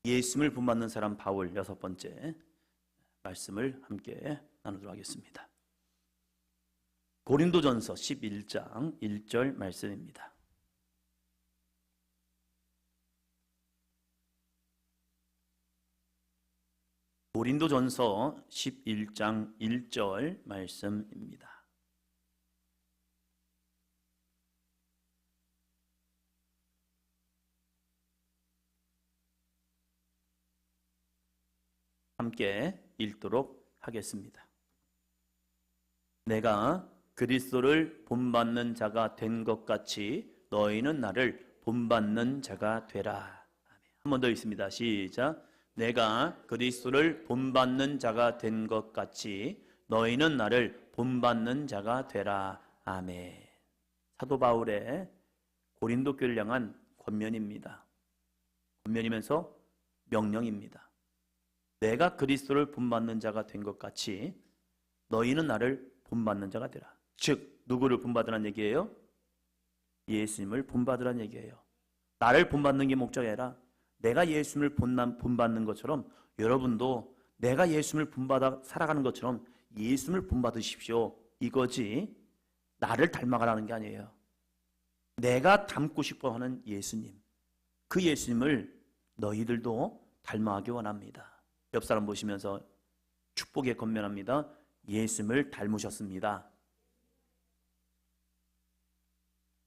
예수님을 본받는 사람 바울 6번째 말씀을 함께 나누도록 하겠습니다. 고린도전서 11장 1절 말씀입니다. 고린도전서 11장 1절 말씀입니다. 함께 읽도록 하겠습니다. 내가 그리스도를 본받는 자가 된 것 같이 너희는 나를 본받는 자가 되라. 한 번 더 읽습니다. 시작. 내가 그리스도를 본받는 자가 된 것 같이 너희는 나를 본받는 자가 되라. 아멘. 사도 바울의 고린도 교회를 향한 권면입니다. 권면이면서 명령입니다. 내가 그리스도를 본받는 자가 된 것 같이 너희는 나를 본받는 자가 되라. 즉 누구를 본받으라는 얘기예요? 예수님을 본받으라는 얘기예요. 나를 본받는 게 목적이 아니라 내가 예수님을 본받는 것처럼 여러분도 내가 예수님을 본받아 살아가는 것처럼 예수님을 본받으십시오. 이거지 나를 닮아가라는 게 아니에요. 내가 닮고 싶어하는 예수님, 그 예수님을 너희들도 닮아가기 원합니다. 옆 사람 보시면서 축복에 건면합니다. 예수님을 닮으셨습니다.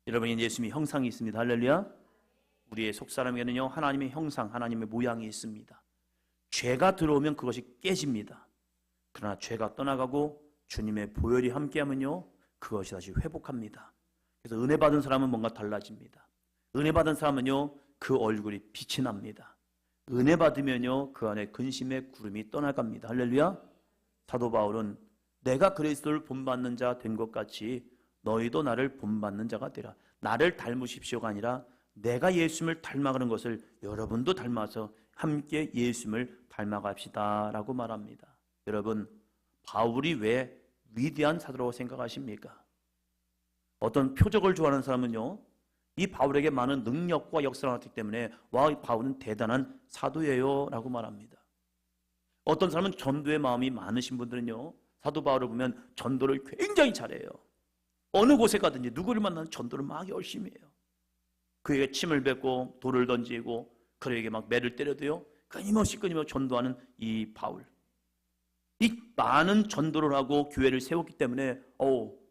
여러분이 예수님의 형상이 있습니다. 할렐루야. 우리의 속사람에게는요 하나님의 형상, 하나님의 모양이 있습니다. 죄가 들어오면 그것이 깨집니다. 그러나 죄가 떠나가고 주님의 보혈이 함께하면요 그것이 다시 회복합니다. 그래서 은혜 받은 사람은 뭔가 달라집니다. 은혜 받은 사람은요 그 얼굴이 빛이 납니다. 은혜 받으면요 그 안에 근심의 구름이 떠나갑니다. 할렐루야. 사도 바울은 내가 그리스도를 본받는 자 된 것 같이 너희도 나를 본받는 자가 되라. 나를 닮으십시오가 아니라 내가 예수님을 닮아가는 것을 여러분도 닮아서 함께 예수님을 닮아갑시다 라고 말합니다. 여러분, 바울이 왜 위대한 사도라고 생각하십니까? 어떤 표적을 좋아하는 사람은요 이 바울에게 많은 능력과 역사가 나왔기 때문에 와, 바울은 대단한 사도예요 라고 말합니다. 어떤 사람은 전도의 마음이 많으신 분들은요 사도 바울을 보면 전도를 굉장히 잘해요. 어느 곳에 가든지 누구를 만나면 전도를 막 열심히 해요. 그에게 침을 뱉고 돌을 던지고 그에게 막 매를 때려도요 끊임없이 전도하는 이 바울, 이 많은 전도를 하고 교회를 세웠기 때문에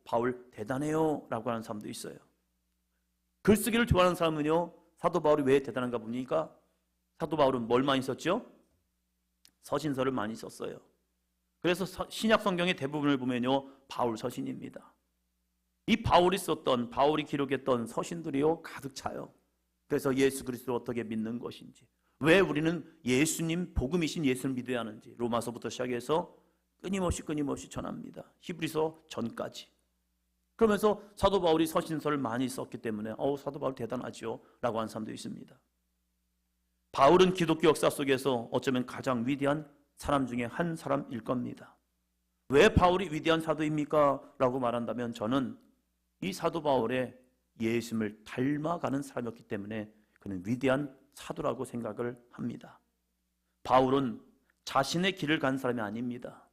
바울 대단해요 라고 하는 사람도 있어요. 글쓰기를 좋아하는 사람은요 사도 바울이 왜 대단한가 보니까 사도 바울은 뭘 많이 썼죠? 서신서를 많이 썼어요. 그래서 신약 성경의 대부분을 보면요 바울 서신입니다. 이 바울이 썼던, 바울이 기록했던 서신들이요 가득 차요. 그래서 예수 그리스도를 어떻게 믿는 것인지, 왜 우리는 예수님, 복음이신 예수를 믿어야 하는지 로마서부터 시작해서 끊임없이 전합니다. 히브리서 전까지. 그러면서 사도 바울이 서신서를 많이 썼기 때문에 사도 바울 대단하죠 라고 하는 사람도 있습니다. 바울은 기독교 역사 속에서 어쩌면 가장 위대한 사람 중에 한 사람일 겁니다. 왜 바울이 위대한 사도입니까? 라고 말한다면 저는 이 사도 바울의 예수님을 닮아가는 사람이었기 때문에 그는 위대한 사도라고 생각을 합니다. 바울은 자신의 길을 간 사람이 아닙니다.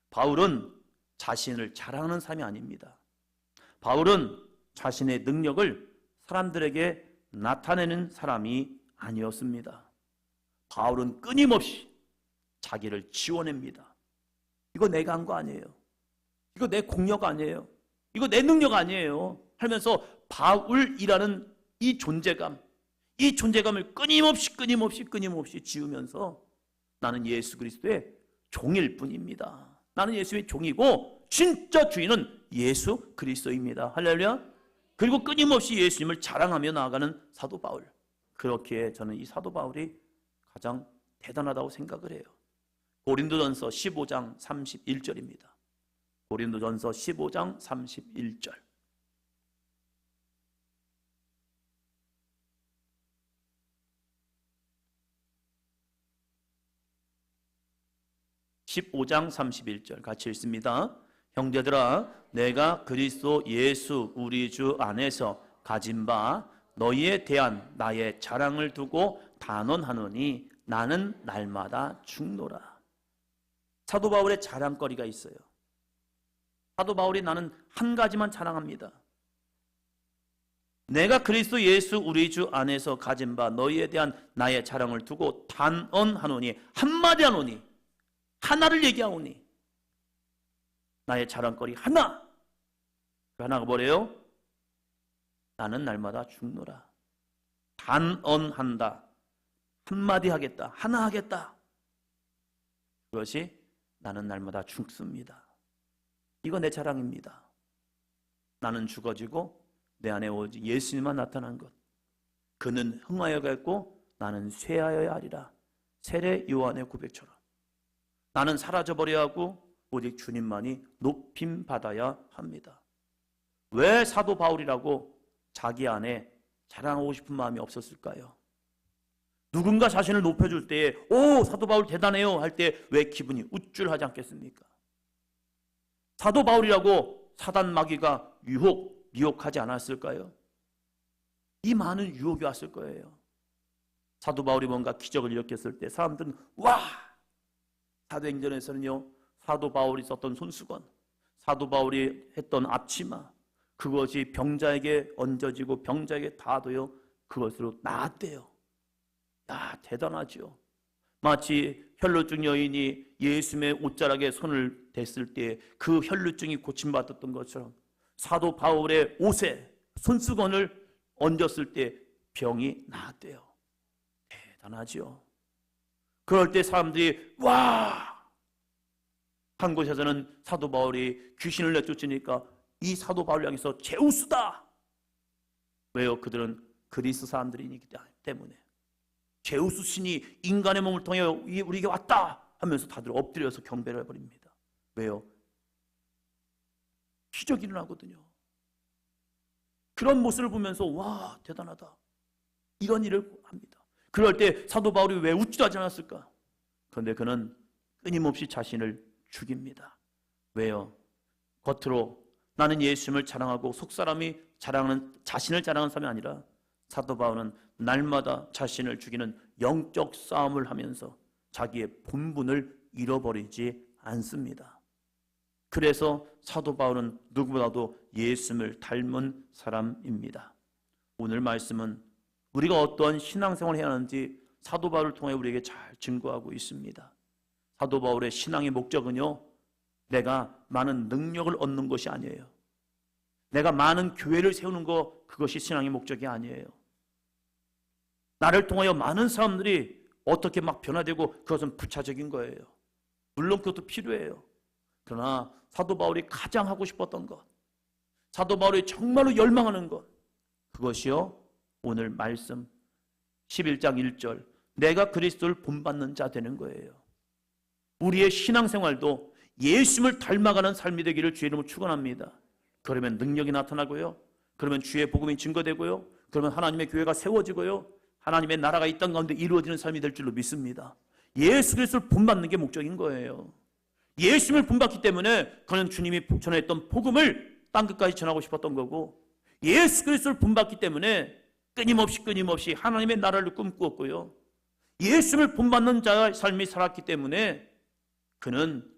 바울은 자신을 자랑하는 사람이 아닙니다. 바울은 자신의 능력을 사람들에게 나타내는 사람이 아니었습니다. 바울은 끊임없이 자기를 지워냅니다. 이거 내가 한 거 아니에요. 이거 내 공력 아니에요. 이거 내 능력 아니에요. 하면서 바울이라는 이 존재감을 끊임없이 지우면서 나는 예수 그리스도의 종일 뿐입니다. 나는 예수의 종이고 진짜 주인은 예수 그리스도입니다. 할렐루야. 그리고 끊임없이 예수님을 자랑하며 나아가는 사도 바울. 그렇기에 저는 이 사도 바울이 가장 대단하다고 생각을 해요. 고린도전서 15장 31절입니다. 고린도전서 15장 31절. (15장 31절) 같이 읽습니다. 형제들아, 내가 그리스도 예수 우리 주 안에서 가진 바 너희에 대한 나의 자랑을 두고 단언하노니 나는 날마다 죽노라. 사도 바울의 자랑거리가 있어요. 사도 바울이 나는 한 가지만 자랑합니다. 내가 그리스도 예수 우리 주 안에서 가진 바 너희에 대한 나의 자랑을 두고 단언하노니, 한마디 하노니, 하나를 얘기하오니, 나의 자랑거리 하나. 그 하나가 뭐래요? 나는 날마다 죽노라. 단언한다. 한마디 하겠다. 하나 하겠다. 그것이 나는 날마다 죽습니다. 이거 내 자랑입니다. 나는 죽어지고 내 안에 오직 예수님만 나타난 것. 그는 흥하여갔고 나는 쇠하여야 하리라. 세례 요한의 고백처럼. 나는 사라져버려야 하고 오직 주님만이 높임 받아야 합니다. 왜 사도 바울이라고 자기 안에 자랑하고 싶은 마음이 없었을까요? 누군가 자신을 높여줄 때에 오 사도 바울 대단해요 할 때 왜 기분이 우쭐하지 않겠습니까? 사도 바울이라고 사단 마귀가 미혹하지 않았을까요? 이 많은 유혹이 왔을 거예요. 사도 바울이 뭔가 기적을 일으켰을 때 사람들은 와! 사도행전에서는요, 사도 바울이 썼던 손수건, 사도 바울이 했던 앞치마, 그것이 병자에게 얹어지고 병자에게 닿아도요 그것으로 나았대요. 야, 대단하죠. 마치 혈루증 여인이 예수님의 옷자락에 손을 댔을 때 그 혈루증이 고침받았던 것처럼 사도 바울의 옷에 손수건을 얹었을 때 병이 나았대요. 대단하죠. 그럴 때 사람들이 와! 한 곳에서는 사도 바울이 귀신을 내쫓으니까 이 사도 바울을 향해서 제우스다! 왜요? 그들은 그리스 사람들이기 때문에. 제우스 신이 인간의 몸을 통해 우리에게 왔다! 하면서 다들 엎드려서 경배를 해버립니다. 왜요? 기적이 일어나거든요. 그런 모습을 보면서 와 대단하다. 이런 일을 합니다. 그럴 때 사도 바울이 왜 웃지도 하지 않았을까? 그런데 그는 끊임없이 자신을 죽입니다. 왜요? 겉으로 나는 예수님을 자랑하고 속사람이 자신을 자랑하는 사람이 아니라 사도 바울은 날마다 자신을 죽이는 영적 싸움을 하면서 자기의 본분을 잃어버리지 않습니다. 그래서 사도 바울은 누구보다도 예수님을 닮은 사람입니다. 오늘 말씀은 우리가 어떠한 신앙생활을 해야 하는지 사도 바울을 통해 우리에게 잘 증거하고 있습니다. 사도 바울의 신앙의 목적은요, 내가 많은 능력을 얻는 것이 아니에요. 내가 많은 교회를 세우는 것, 그것이 신앙의 목적이 아니에요. 나를 통하여 많은 사람들이 어떻게 막 변화되고 그것은 부차적인 거예요. 물론 그것도 필요해요. 그러나 사도 바울이 가장 하고 싶었던 것, 사도 바울이 정말로 열망하는 것, 그것이요 오늘 말씀 11장 1절 내가 그리스도를 본받는 자 되는 거예요. 우리의 신앙생활도 예수님을 닮아가는 삶이 되기를 주의 이름으로 축원합니다. 그러면 능력이 나타나고요, 그러면 주의 복음이 증거되고요, 그러면 하나님의 교회가 세워지고요, 하나님의 나라가 이 땅 가운데 이루어지는 삶이 될 줄로 믿습니다. 예수 그리스도를 본받는 게 목적인 거예요. 예수님을 본받기 때문에 그는 주님이 전했던 복음을 땅끝까지 전하고 싶었던 거고, 예수 그리스도를 본받기 때문에 끊임없이 하나님의 나라를 꿈꾸었고요, 예수님을 본받는 자의 삶이 살았기 때문에 그는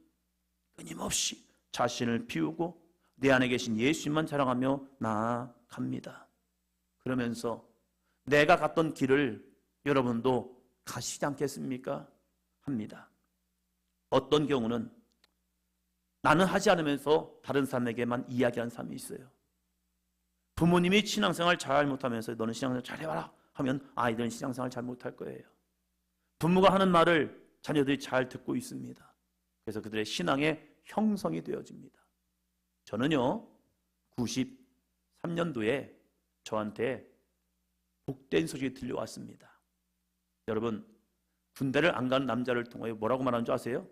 끊임없이 자신을 비우고 내 안에 계신 예수님만 자랑하며 나아갑니다. 그러면서 내가 갔던 길을 여러분도 가시지 않겠습니까? 합니다. 어떤 경우는 나는 하지 않으면서 다른 사람에게만 이야기하는 사람이 있어요. 부모님이 신앙생활 잘 못하면서 너는 신앙생활 잘해봐라 하면 아이들은 신앙생활 잘 못할 거예요. 부모가 하는 말을 자녀들이 잘 듣고 있습니다. 그래서 그들의 신앙의 형성이 되어집니다. 저는요 93년도에 저한테 복된 소식이 들려왔습니다. 여러분, 군대를 안 가는 남자를 통하여 뭐라고 말하는 줄 아세요?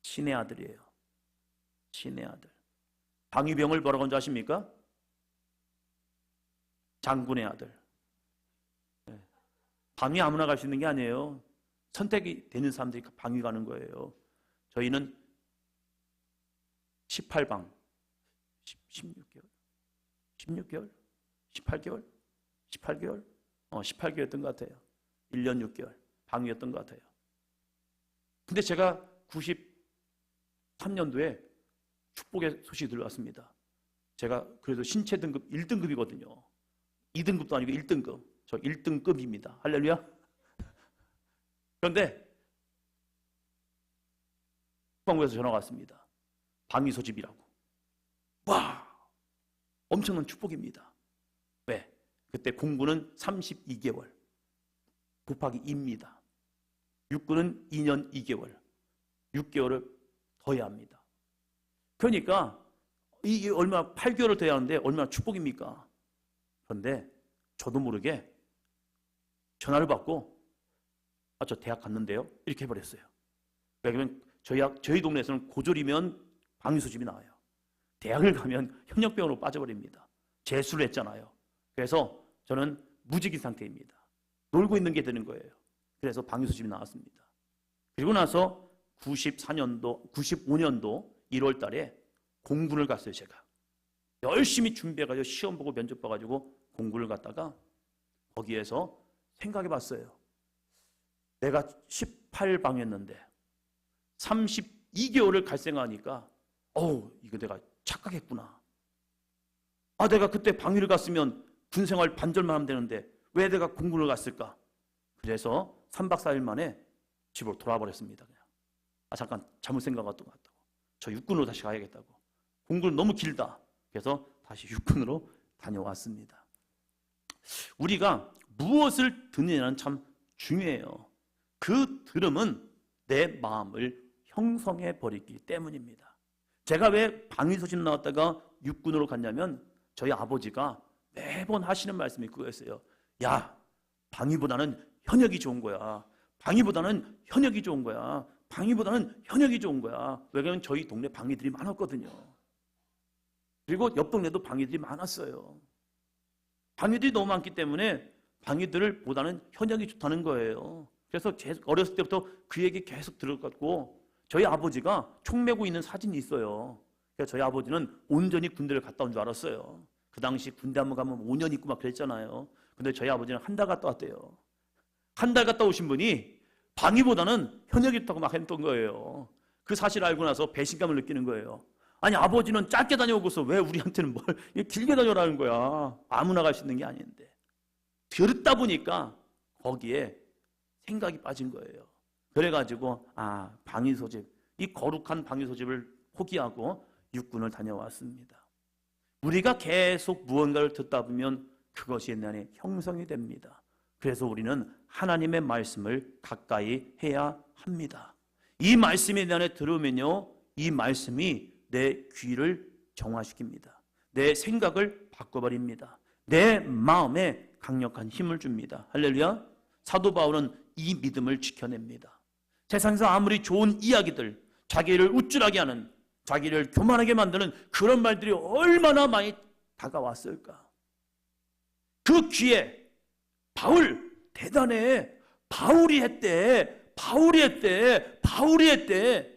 신의 아들이에요. 신의 아들. 방위병을 뭐라고 하는 줄 아십니까? 장군의 아들. 방위 아무나 갈 수 있는 게 아니에요. 선택이 되는 사람들이 방위 가는 거예요. 저희는 18방 16개월 18개월 18개월였던 것 같아요. 1년 6개월 방위였던 것 같아요. 근데 제가 93년도에 축복의 소식이 들어왔습니다. 제가 그래도 신체 등급 1등급이거든요. 2등급도 아니고 1등급. 저 1등급입니다. 할렐루야. 그런데 국방부에서 전화가 왔습니다. 방위 소집이라고. 와! 엄청난 축복입니다. 왜? 그때 공군은 32개월 곱하기 2입니다. 육군은 2년 2개월 6개월을 더 해야 합니다. 그러니까 이게 얼마나 8개월을 더 해야 하는데 얼마나 축복입니까? 그런데 저도 모르게 전화를 받고 저 대학 갔는데요 이렇게 해버렸어요. 왜냐하면 저희 동네에서는 고졸이면 방위소집이 나와요. 대학을 가면 현역병으로 빠져버립니다. 재수를 했잖아요. 그래서 저는 무직인 상태입니다. 놀고 있는 게 되는 거예요. 그래서 방위소집이 나왔습니다. 그리고 나서 95년도 1월 달에 공군을 갔어요. 제가 열심히 준비해가지고 시험 보고 면접 봐가지고 공군을 갔다가 거기에서 생각해 봤어요. 내가 18방했는데 32개월을 갈 생각하니까 이거 내가 착각했구나. 내가 그때 방위를 갔으면 군생활 반절만 하면 되는데 왜 내가 공군을 갔을까? 그래서 3박 4일 만에 집으로 돌아와 버렸습니다. 그냥. 잠깐 잘못 생각했던 것 같다고. 저 육군으로 다시 가야겠다고. 공군은 너무 길다. 그래서 다시 육군으로 다녀왔습니다. 우리가 무엇을 듣느냐는 참 중요해요. 그 들음은 내 마음을 형성해 버리기 때문입니다. 제가 왜 방위소집 나왔다가 육군으로 갔냐면 저희 아버지가 매번 하시는 말씀이 그거였어요. 야, 방위보다는 현역이 좋은 거야. 방위보다는 현역이 좋은 거야. 방위보다는 현역이 좋은 거야. 왜냐하면 저희 동네 방위들이 많았거든요. 그리고 옆 동네도 방위들이 많았어요. 방위들이 너무 많기 때문에 방위들을 보다는 현역이 좋다는 거예요. 그래서 어렸을 때부터 그 얘기 계속 들어갔고 저희 아버지가 총 메고 있는 사진이 있어요. 그래서 저희 아버지는 온전히 군대를 갔다 온 줄 알았어요. 그 당시 군대 한번 가면 5년 있고 막 그랬잖아요. 근데 저희 아버지는 한 달 갔다 왔대요. 한 달 갔다 오신 분이 방위보다는 현역이 있다고 막 했던 거예요. 그 사실 알고 나서 배신감을 느끼는 거예요. 아니 아버지는 짧게 다녀오고서 왜 우리한테는 뭘 길게 다녀라는 거야. 아무나 갈 수 있는 게 아닌데. 들었다 보니까 거기에 생각이 빠진 거예요. 그래가지고 방위소집, 이 거룩한 방위소집을 포기하고 육군을 다녀왔습니다. 우리가 계속 무언가를 듣다 보면 그것이 내 안에 형성이 됩니다. 그래서 우리는 하나님의 말씀을 가까이 해야 합니다. 이 말씀이 내 안에 들어오면요, 이 말씀이 내 귀를 정화시킵니다. 내 생각을 바꿔버립니다. 내 마음에 강력한 힘을 줍니다. 할렐루야. 사도 바울은 이 믿음을 지켜냅니다. 세상에서 아무리 좋은 이야기들, 자기를 우쭐하게 하는, 자기를 교만하게 만드는 그런 말들이 얼마나 많이 다가왔을까. 그 귀에 바울 대단해, 바울이 했대, 바울이 했대, 바울이 했대,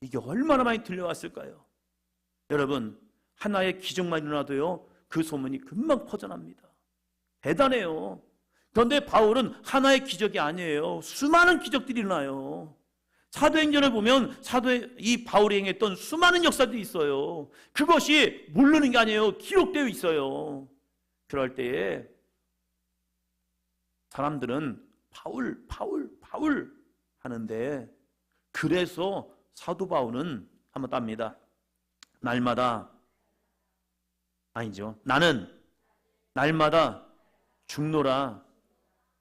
이게 얼마나 많이 들려왔을까요? 여러분, 하나의 기적만 일어나도요 그 소문이 금방 퍼져납니다. 대단해요. 그런데 바울은 하나의 기적이 아니에요. 수많은 기적들이 일어나요. 사도행전을 보면 이 바울이 행했던 수많은 역사들이 있어요. 그것이 모르는 게 아니에요. 기록되어 있어요. 그럴 때에 사람들은 바울 하는데, 그래서 사도 바울은 한번 땁니다. 날마다, 아니죠, 나는 날마다 죽노라.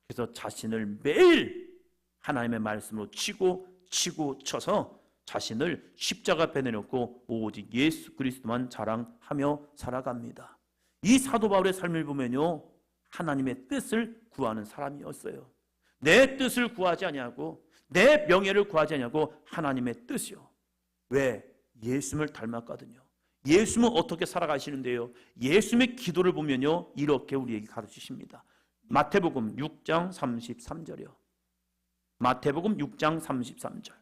그래서 자신을 매일 하나님의 말씀으로 치고 쳐서 자신을 십자가 앞에 내놓고 오직 예수 그리스도만 자랑하며 살아갑니다. 이 사도 바울의 삶을 보면요, 하나님의 뜻을 구하는 사람이었어요. 내 뜻을 구하지 아니하고 내 명예를 구하지 아니하고 하나님의 뜻이요. 왜? 예수님을 닮았거든요. 예수님은 어떻게 살아가시는데요? 예수님의 기도를 보면요, 이렇게 우리에게 가르치십니다. 마태복음 6장 33절이요. 마태복음 6장 33절.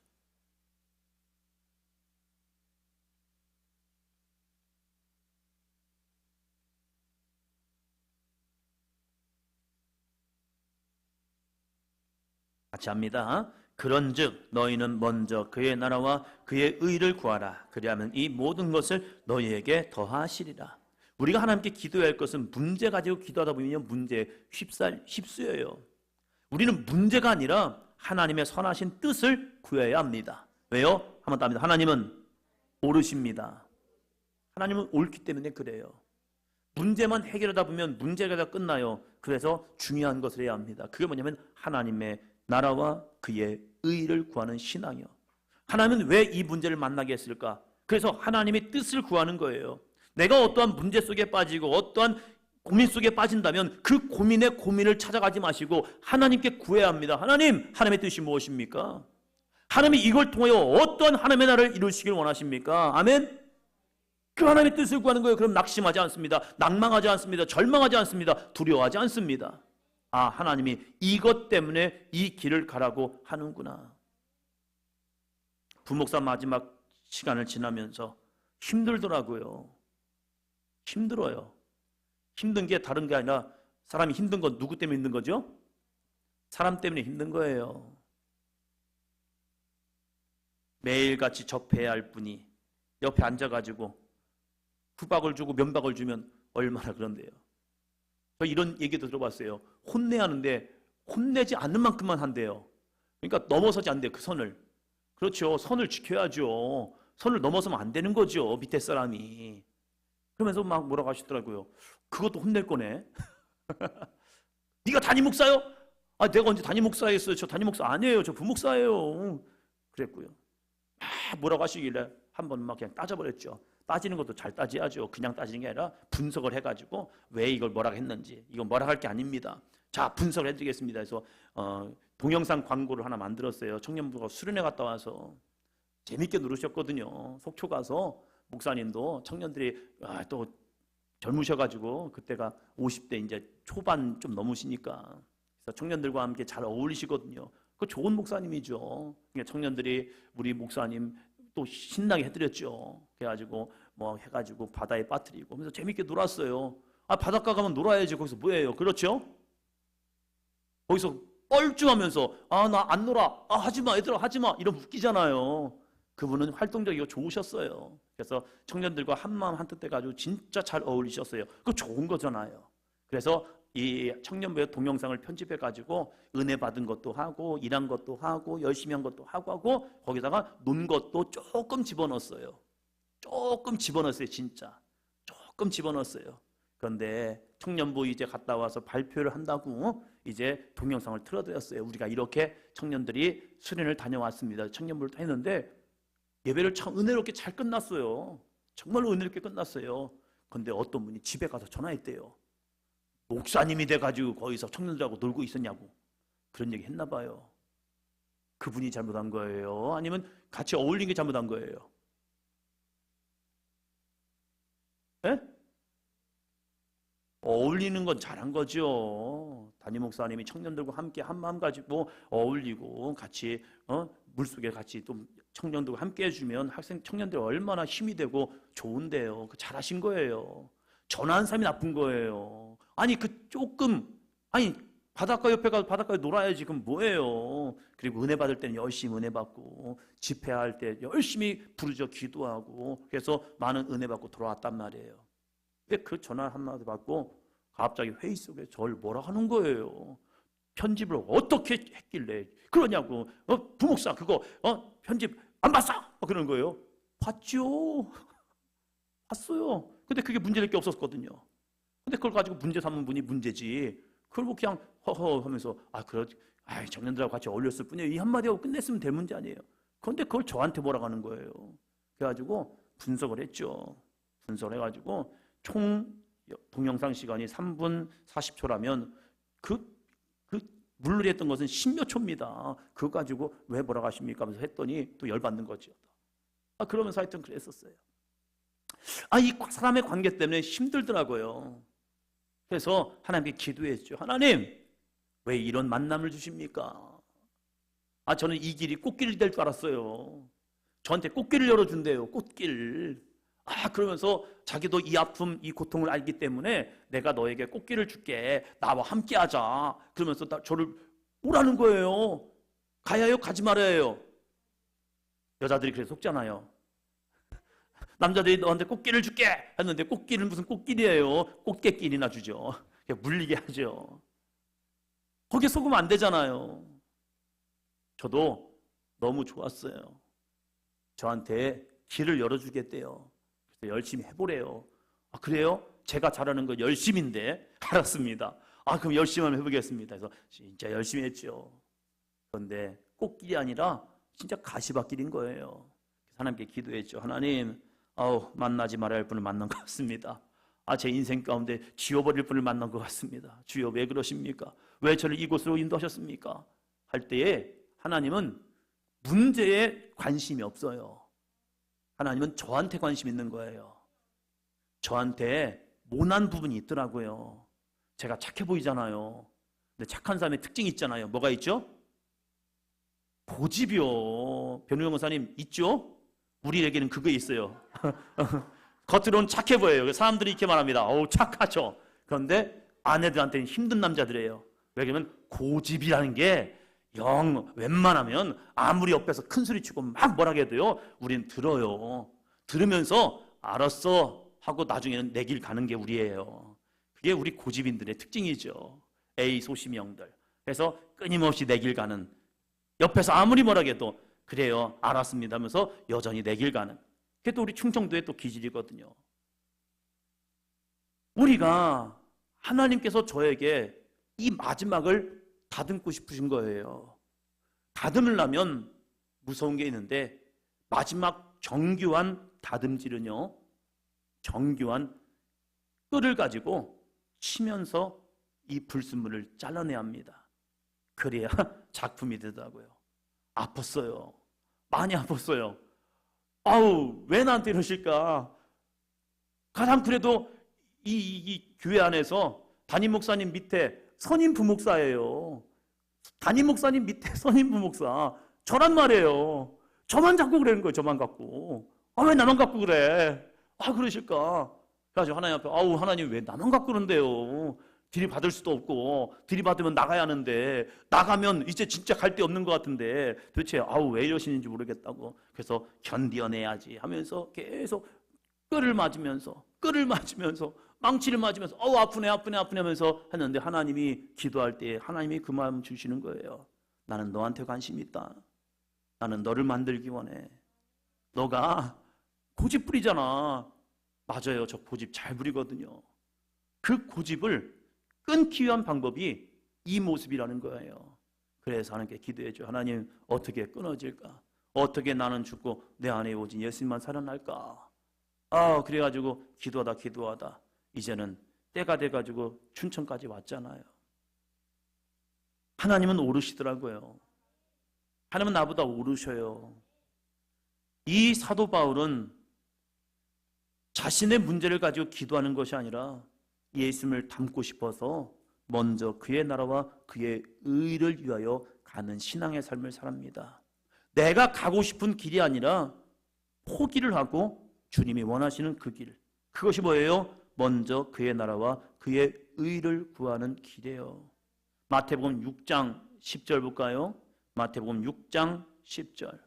같이 합니다. 그런즉 너희는 먼저 그의 나라와 그의 의를 구하라. 그리하면 이 모든 것을 너희에게 더하시리라. 우리가 하나님께 기도해야 할 것은 문제 가지고 기도하다 보면 문제에 휩쓰여요. 우리는 문제가 아니라 하나님의 선하신 뜻을 구해야 합니다. 왜요? 한번 더 합니다. 하나님은 옳으십니다. 하나님은 옳기 때문에 그래요. 문제만 해결하다 보면 문제가 다 끝나요. 그래서 중요한 것을 해야 합니다. 그게 뭐냐면 하나님의 나라와 그의 의를 구하는 신앙이요. 하나님은 왜 이 문제를 만나게 했을까? 그래서 하나님의 뜻을 구하는 거예요. 내가 어떠한 문제 속에 빠지고 어떠한 고민 속에 빠진다면 그 고민의 고민을 찾아가지 마시고 하나님께 구해야 합니다. 하나님의 뜻이 무엇입니까? 하나님이 이걸 통하여 어떤 하나님의 나라를 이루시길 원하십니까? 아멘? 그 하나님의 뜻을 구하는 거예요. 그럼 낙심하지 않습니다. 낭망하지 않습니다. 절망하지 않습니다. 두려워하지 않습니다. 아, 하나님이 이것 때문에 이 길을 가라고 하는구나. 부목사 마지막 시간을 지나면서 힘들더라고요. 힘들어요. 힘든 게 다른 게 아니라 사람이 힘든 건 누구 때문에 힘든 거죠? 사람 때문에 힘든 거예요. 매일같이 접해야 할 분이 옆에 앉아가지고 후박을 주고 면박을 주면 얼마나 그런데요. 저 이런 얘기도 들어봤어요. 혼내야 하는데 혼내지 않는 만큼만 한대요. 그러니까 넘어서지 않대요. 그 선을. 그렇죠. 선을 지켜야죠. 선을 넘어서면 안 되는 거죠. 밑에 사람이. 그러면서 막 뭐라고 하시더라고요. 그것도 혼낼 거네. 네가 담임 목사요? 아, 내가 언제 담임 목사였어요? 저 담임 목사 아니에요. 저 부목사예요. 그랬고요. 뭐라고 하시길래 한 번 막 그냥 따져버렸죠. 따지는 것도 잘 따져야죠. 그냥 따지는 게 아니라 분석을 해가지고 왜 이걸 뭐라고 했는지. 이건 뭐라고 할 게 아닙니다. 자, 분석을 해드리겠습니다. 그래서 동영상 광고를 하나 만들었어요. 청년부가 수련회 갔다 와서 재밌게 누르셨거든요. 속초 가서 목사님도 청년들이 또 젊으셔가지고 그때가 50대 이제 초반 좀 넘으시니까 그래서 청년들과 함께 잘 어울리시거든요. 그 좋은 목사님이죠. 그러니까 청년들이 우리 목사님 또 신나게 해드렸죠. 그래가지고 뭐 해가지고 바다에 빠뜨리고 그래서 재밌게 놀았어요. 아, 바닷가 가면 놀아야지. 거기서 뭐예요? 그렇죠? 거기서 뻘쭘하면서 아, 나 안 놀아. 아, 하지마 얘들아 하지마. 이러면 웃기잖아요. 그분은 활동적이고 좋으셨어요. 그래서 청년들과 한마음 한뜻 돼가지고 진짜 잘 어울리셨어요. 그거 좋은 거잖아요. 그래서 이 청년부의 동영상을 편집해가지고 은혜 받은 것도 하고 일한 것도 하고 열심히 한 것도 하고 거기다가 논 것도 조금 집어넣었어요. 조금 집어넣었어요. 진짜 조금 집어넣었어요. 그런데 청년부 이제 갔다 와서 발표를 한다고 이제 동영상을 틀어드렸어요. 우리가 이렇게 청년들이 수련을 다녀왔습니다. 청년부를 했는데 예배를 참 은혜롭게 잘 끝났어요. 정말로 은혜롭게 끝났어요. 그런데 어떤 분이 집에 가서 전화했대요. 목사님이 돼가지고 거기서 청년들하고 놀고 있었냐고 그런 얘기 했나 봐요. 그분이 잘못한 거예요? 아니면 같이 어울린 게 잘못한 거예요? 예? 어울리는 건 잘한 거죠. 담임 목사님이 청년들과 함께 한 마음 가지고 어울리고 같이 물속에 같이 좀 청년들과 함께 해주면 청년들 얼마나 힘이 되고 좋은데요. 그 잘하신 거예요. 전화한 사람이 나쁜 거예요. 아니 바닷가 옆에 가서 바닷가에 놀아야지. 그럼 뭐예요? 그리고 은혜 받을 때는 열심히 은혜 받고 집회할 때 열심히 부르짖어 기도하고 그래서 많은 은혜 받고 돌아왔단 말이에요. 왜 그 전화 한마디 받고 갑자기 회의 속에 저를 뭐라 하는 거예요? 편집을 어떻게 했길래 그러냐고. 부목사 그거 편집 안 봤어? 그러는 거예요. 봤죠. 봤어요. 근데 그게 문제될 게 없었거든요. 근데 그걸 가지고 문제 삼는 분이 문제지. 그걸 뭐 그냥 허허 하면서 청년들하고 같이 어울렸을 뿐이에요. 이 한마디 하고 끝냈으면 될 문제 아니에요. 그런데 그걸 저한테 뭐라고 하는 거예요. 그래가지고 분석을 했죠. 분석을 해가지고 총 동영상 시간이 3분 40초라면 그 물놀이 했던 것은 10몇 초입니다. 그거 가지고 왜 뭐라고 하십니까? 하면서 했더니 또 열받는 거죠. 그러면서 하여튼 그랬었어요. 이 사람의 관계 때문에 힘들더라고요. 그래서 하나님께 기도했죠. 하나님, 왜 이런 만남을 주십니까? 저는 이 길이 꽃길이 될 줄 알았어요. 저한테 꽃길을 열어준대요. 꽃길. 그러면서 자기도 이 아픔, 이 고통을 알기 때문에 내가 너에게 꽃길을 줄게. 나와 함께 하자. 그러면서 저를 오라는 거예요. 가야 해요? 가지 말아야 해요? 여자들이 그래 속잖아요. 남자들이 너한테 꽃길을 줄게 했는데 꽃길은 무슨 꽃길이에요? 꽃게길이나 주죠. 물리게 하죠. 거기에 속으면 안 되잖아요. 저도 너무 좋았어요. 저한테 길을 열어주겠대요. 그래서 열심히 해보래요. 아, 그래요? 제가 잘하는 거 열심인데. 알았습니다. 아, 그럼 열심히 한번 해보겠습니다. 그래서 진짜 열심히 했죠. 그런데 꽃길이 아니라 진짜 가시밭길인 거예요. 하나님께 기도했죠. 하나님, 만나지 말아야 할 분을 만난 것 같습니다. 제 인생 가운데 지워버릴 분을 만난 것 같습니다. 주여, 왜 그러십니까? 왜 저를 이곳으로 인도하셨습니까? 할 때에 하나님은 문제에 관심이 없어요. 하나님은 저한테 관심 있는 거예요. 저한테 모난 부분이 있더라고요. 제가 착해 보이잖아요. 근데 착한 사람의 특징이 있잖아요. 뭐가 있죠? 고집이요. 변우영 목사님 있죠? 우리에게는 그거 있어요. 겉으로는 착해 보여요. 사람들이 이렇게 말합니다. 착하죠. 그런데 아내들한테는 힘든 남자들이에요. 왜냐면 고집이라는 게 웬만하면 아무리 옆에서 큰 소리 치고 막 뭐라 해도요, 우린 들어요. 들으면서 알았어 하고 나중에는 내 길 가는 게 우리예요. 그게 우리 고집인들의 특징이죠. A 소심형들. 그래서 끊임없이 내 길 가는, 옆에서 아무리 뭐라 해도 그래요, 알았습니다 하면서 여전히 내 길 가는, 그게 또 우리 충청도의 또 기질이거든요. 우리가 하나님께서 저에게 이 마지막을 다듬고 싶으신 거예요. 다듬으려면 무서운 게 있는데, 마지막 정교한 다듬질은요, 정교한 끈을 가지고 치면서 이 불순물을 잘라내야 합니다. 그래야 작품이 되더라고요. 아팠어요. 많이 아팠어요. 왜 나한테 이러실까? 가장 그래도 이 교회 안에서 담임 목사님 밑에 선임 부목사예요. 담임 목사님 밑에 선임 부목사. 저란 말이에요. 저만 자꾸 그러는 거예요. 저만 갖고. 왜 나만 갖고 그래? 그러실까? 그래가지고 하나님 앞에, 하나님 왜 나만 갖고 그런데요? 들이받을 수도 없고, 들이받으면 나가야 하는데, 나가면 이제 진짜 갈 데 없는 것 같은데, 도대체 왜 이러시는지 모르겠다고. 그래서 견뎌내야지 하면서 계속 끌을 맞으면서 망치를 맞으면서 아프네 하면서 했는데, 하나님이 기도할 때 하나님이 그 마음 주시는 거예요. 나는 너한테 관심 있다. 나는 너를 만들기 원해. 너가 고집 부리잖아. 맞아요. 저 고집 잘 부리거든요. 그 고집을 끊기 위한 방법이 이 모습이라는 거예요. 그래서 하나님께 기도해줘. 하나님, 어떻게 끊어질까? 어떻게 나는 죽고 내 안에 오직 예수님만 살아날까? 그래가지고 기도하다 이제는 때가 돼가지고 춘천까지 왔잖아요. 하나님은 오르시더라고요. 하나님은 나보다 오르셔요. 이 사도 바울은 자신의 문제를 가지고 기도하는 것이 아니라 예수님을 닮고 싶어서 먼저 그의 나라와 그의 의를 위하여 가는 신앙의 삶을 살합니다. 내가 가고 싶은 길이 아니라 포기를 하고 주님이 원하시는 그 길, 그것이 뭐예요? 먼저 그의 나라와 그의 의를 구하는 길이에요. 마태복음 6장 10절 볼까요? 마태복음 6장 10절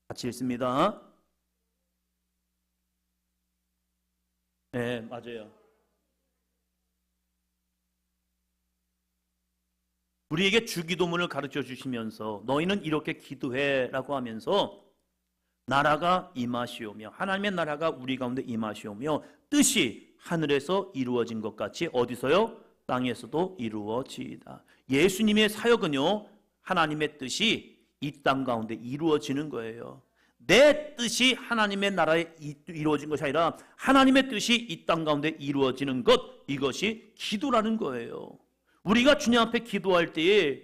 같이 읽습니다. 네, 맞아요. 우리에게 주기도문을 가르쳐 주시면서 너희는 이렇게 기도해라고 하면서 나라가 임하시오며, 하나님의 나라가 우리 가운데 임하시오며 뜻이 하늘에서 이루어진 것 같이 어디서요? 땅에서도 이루어지이다. 예수님의 사역은요, 하나님의 뜻이 이 땅 가운데 이루어지는 거예요. 내 뜻이 하나님의 나라에 이루어진 것이 아니라 하나님의 뜻이 이 땅 가운데 이루어지는 것, 이것이 기도라는 거예요. 우리가 주님 앞에 기도할 때에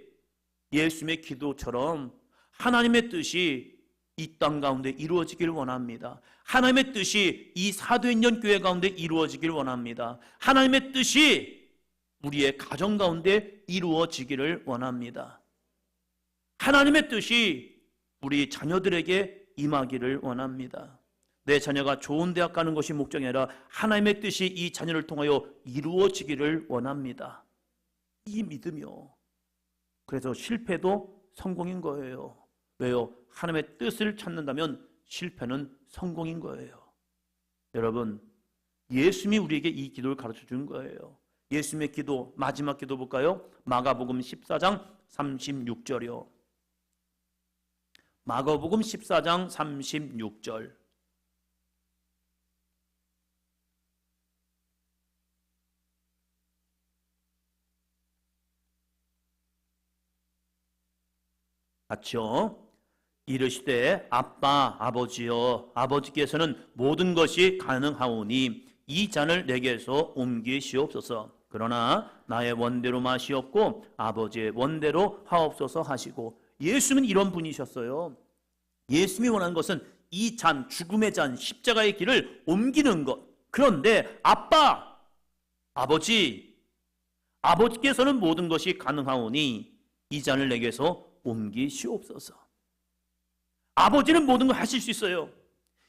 예수님의 기도처럼 하나님의 뜻이 이 땅 가운데 이루어지길 원합니다. 하나님의 뜻이 이 사도행전 교회 가운데 이루어지길 원합니다. 하나님의 뜻이 우리의 가정 가운데 이루어지기를 원합니다. 하나님의 뜻이 우리 자녀들에게 임하기를 원합니다. 내 자녀가 좋은 대학 가는 것이 목적이 아니라 하나님의 뜻이 이 자녀를 통하여 이루어지기를 원합니다. 이 믿음이요. 그래서 실패도 성공인 거예요. 왜요? 하나님의 뜻을 찾는다면 실패는 성공인 거예요. 여러분, 예수님이 우리에게 이 기도를 가르쳐 준 거예요. 예수님의 기도, 마지막 기도 볼까요? 마가복음 14장 36절이요. 마가복음 14장 36절. 같이요. 이르시되 아빠 아버지여 아버지께서는 모든 것이 가능하오니 이 잔을 내게서 옮기시옵소서. 그러나 나의 원대로 마시옵고 아버지의 원대로 하옵소서 하시고, 예수님은 이런 분이셨어요. 예수님이 원하는 것은 이 잔, 죽음의 잔, 십자가의 길을 옮기는 것. 그런데 아빠, 아버지께서는 모든 것이 가능하오니 이 잔을 내게서 옮기시옵소서. 아버지는 모든 걸 하실 수 있어요.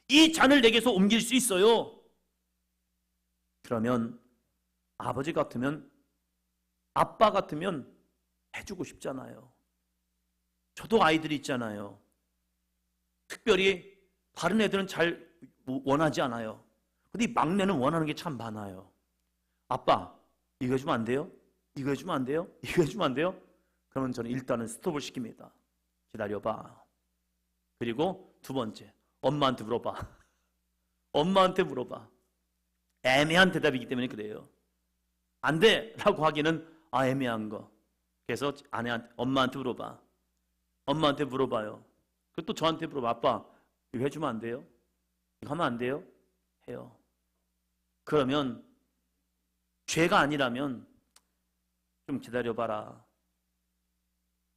이 잔을 내게서 옮길 수 있어요. 그러면 아버지 같으면, 아빠 같으면 해주고 싶잖아요. 저도 아이들이 있잖아요. 특별히 다른 애들은 잘 원하지 않아요. 근데 이 막내는 원하는 게 참 많아요. 아빠, 이거 해주면 안 돼요? 이거 해주면 안 돼요? 이거 해주면 안 돼요? 그러면 저는 일단은 스톱을 시킵니다. 기다려봐. 그리고 두 번째, 엄마한테 물어봐. 엄마한테 물어봐. 애매한 대답이기 때문에 그래요. 안 돼! 라고 하기는 애매한 거. 그래서 엄마한테 물어봐. 엄마한테 물어봐요. 그리고 또 저한테 물어봐. 아빠, 이거 해주면 안 돼요? 이거 하면 안 돼요? 해요. 그러면 죄가 아니라면 좀 기다려봐라.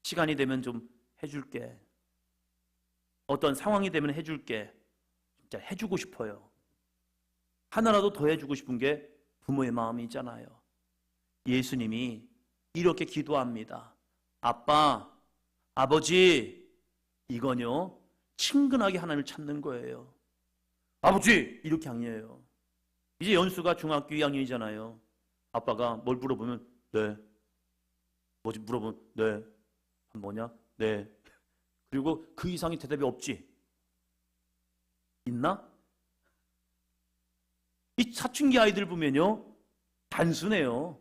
시간이 되면 좀 해줄게. 어떤 상황이 되면 해줄게. 진짜 해주고 싶어요. 하나라도 더 해주고 싶은 게 부모의 마음이잖아요. 예수님이 이렇게 기도합니다. 아빠, 아버지, 이건요 친근하게 하나님을 찾는 거예요. 아버지! 이렇게 항의해요. 이제 연수가 중학교 2학년이잖아요. 아빠가 뭘 물어보면 네. 뭐지 물어보면 네. 뭐냐? 네. 그리고 그 이상의 대답이 없지. 있나? 이 사춘기 아이들 보면요 단순해요.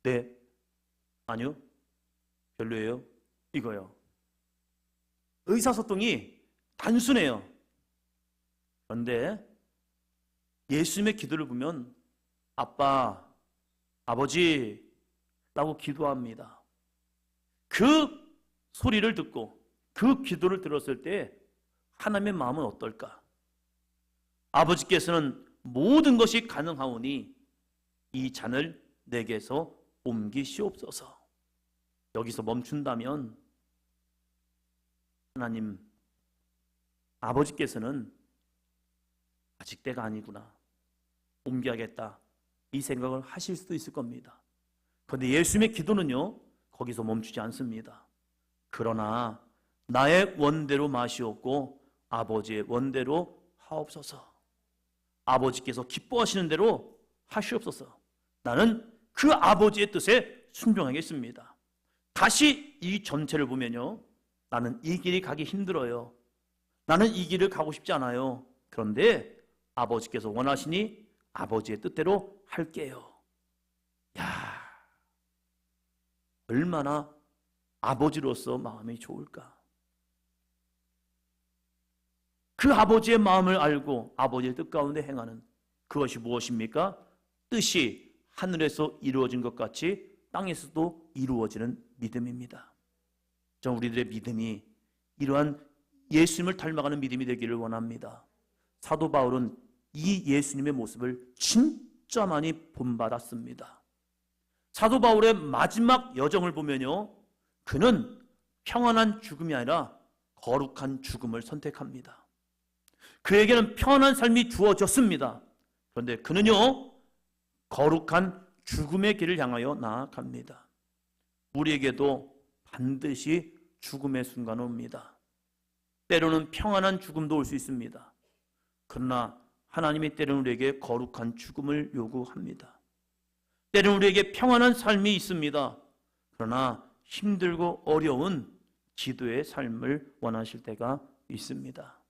네. 아니요. 별로예요. 이거요. 의사소통이 단순해요. 그런데 예수님의 기도를 보면 아빠, 아버지라고 기도합니다. 그 소리를 듣고 그 기도를 들었을 때 하나님의 마음은 어떨까? 아버지께서는 모든 것이 가능하오니 이 잔을 내게서 옮기시옵소서. 여기서 멈춘다면 하나님, 아버지께서는 아직 때가 아니구나, 옮겨야겠다, 이 생각을 하실 수도 있을 겁니다. 그런데 예수님의 기도는요 거기서 멈추지 않습니다. 그러나 나의 원대로 마시옵고 아버지의 원대로 하옵소서. 아버지께서 기뻐하시는 대로 하시옵소서. 나는 그 아버지의 뜻에 순종하겠습니다. 다시 이 전체를 보면요, 나는 이 길이 가기 힘들어요. 나는 이 길을 가고 싶지 않아요. 그런데 아버지께서 원하시니 아버지의 뜻대로 할게요. 야, 얼마나 아버지로서 마음이 좋을까. 그 아버지의 마음을 알고 아버지의 뜻 가운데 행하는 그것이 무엇입니까? 뜻이 하늘에서 이루어진 것 같이 땅에서도 이루어지는 믿음입니다. 저 우리들의 믿음이 이러한 예수님을 닮아가는 믿음이 되기를 원합니다. 사도 바울은 이 예수님의 모습을 진짜 많이 본받았습니다. 사도 바울의 마지막 여정을 보면요, 그는 평안한 죽음이 아니라 거룩한 죽음을 선택합니다. 그에게는 평안한 삶이 주어졌습니다. 그런데 그는요 거룩한 죽음의 길을 향하여 나아갑니다. 우리에게도 반드시 죽음의 순간은 옵니다. 때로는 평안한 죽음도 올 수 있습니다. 그러나 하나님이 때로는 우리에게 거룩한 죽음을 요구합니다. 때로는 우리에게 평안한 삶이 있습니다. 그러나 힘들고 어려운 기도의 삶을 원하실 때가 있습니다.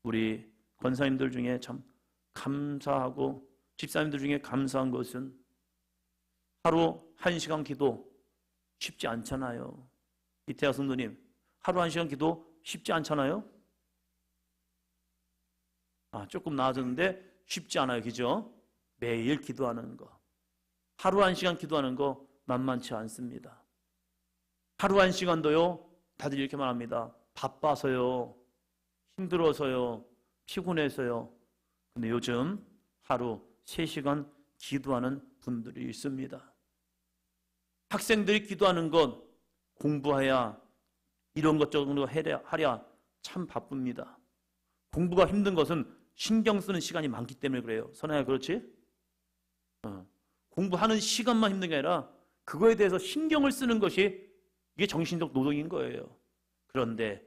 우리 권사님들 중에 참 감사하고 집사님들 중에 감사한 것은 하루 1시간 기도 쉽지 않잖아요. 이태하 성도님, 하루 1시간 기도 쉽지 않잖아요? 조금 나아졌는데 쉽지 않아요. 그죠? 매일 기도하는 거. 하루 1시간 기도하는 거 만만치 않습니다. 하루 1시간도요, 다들 이렇게 말합니다. 바빠서요, 힘들어서요, 피곤해서요. 근데 요즘 하루 3시간 기도하는 분들이 있습니다. 학생들이 기도하는 건 공부해야 이런 것 저런 거 하랴 참 바쁩니다. 공부가 힘든 것은 신경 쓰는 시간이 많기 때문에 그래요. 선아야, 그렇지? 공부하는 시간만 힘든 게 아니라 그거에 대해서 신경을 쓰는 것이 이게 정신적 노동인 거예요. 그런데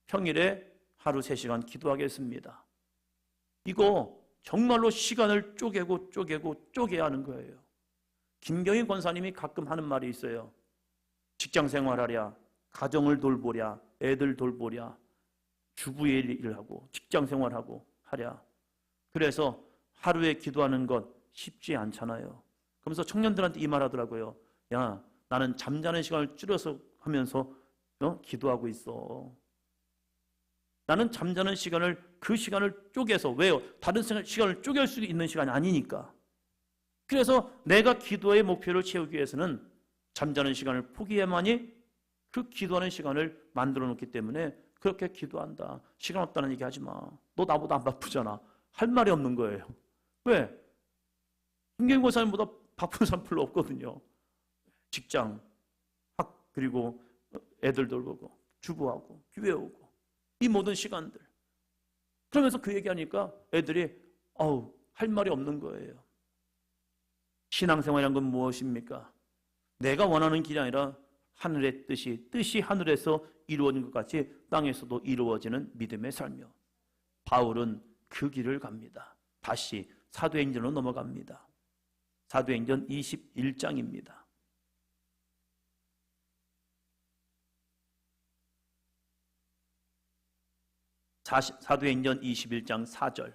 평일에 하루 3시간 기도하겠습니다. 이거 정말로 시간을 쪼개야 하는 거예요. 김경희 권사님이 가끔 하는 말이 있어요. 직장 생활하랴, 가정을 돌보랴, 애들 돌보랴, 주부의 일을 하고 직장 생활하고 하랴. 그래서 하루에 기도하는 것 쉽지 않잖아요. 그러면서 청년들한테 이 말 하더라고요. 야, 나는 잠자는 시간을 줄여서 하면서 기도하고 있어. 나는 잠자는 시간을 그 시간을 쪼개서, 왜요? 다른 시간을 쪼갤 수 있는 시간이 아니니까. 그래서 내가 기도의 목표를 채우기 위해서는 잠자는 시간을 포기해야만이 그 기도하는 시간을 만들어 놓기 때문에 그렇게 기도한다. 시간 없다는 얘기 하지 마. 너 나보다 안 바쁘잖아. 할 말이 없는 거예요. 왜? 김경희 권사님보다 바쁜 사람 별로 없거든요. 직장, 그리고 애들 돌보고 주부하고 교회 오고 이 모든 시간들. 그러면서 그 얘기하니까 애들이 할 말이 없는 거예요. 신앙생활이란 건 무엇입니까? 내가 원하는 길이 아니라 하늘의 뜻이 하늘에서 이루어진 것 같이 땅에서도 이루어지는 믿음의 삶이요. 바울은 그 길을 갑니다. 다시 사도행전으로 넘어갑니다. 사도행전 21장입니다. 사도행전 21장 4절.